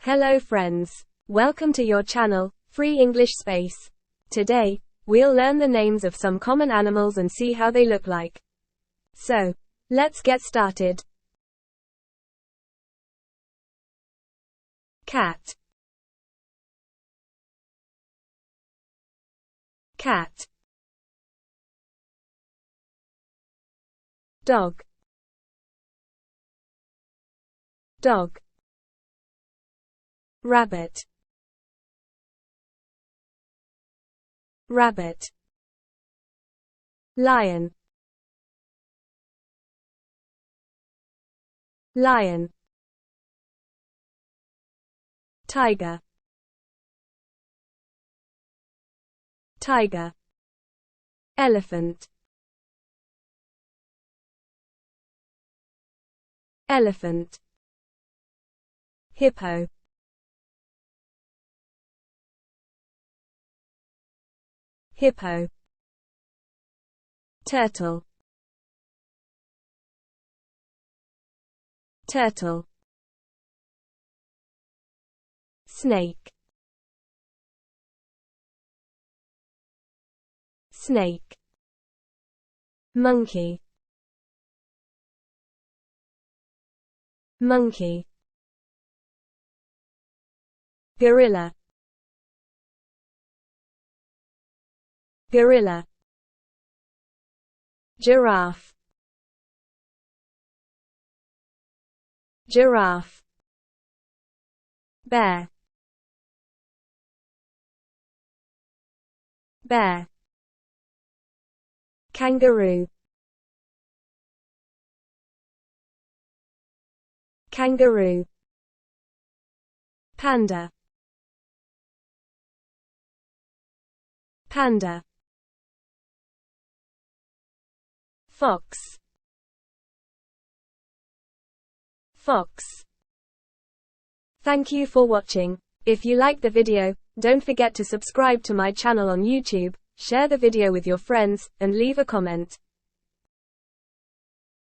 Hello friends. Welcome to your channel, Free English Space. Today, we'll learn the names of some common animals and see how they look like. So, let's get started. Cat. Cat. Dog. Dog. Rabbit. Rabbit. Lion. Lion. Tiger. Tiger. Elephant. Elephant. Hippo. Hippo. Turtle. Turtle. Snake. Snake. Monkey. Monkey. Gorilla. Gorilla. Giraffe. Giraffe. Bear. Bear. Kangaroo. Kangaroo. Panda. Panda. Fox. Fox. Thank you for watching. If you liked the video, don't forget to subscribe to my channel on YouTube, share the video with your friends, and leave a comment.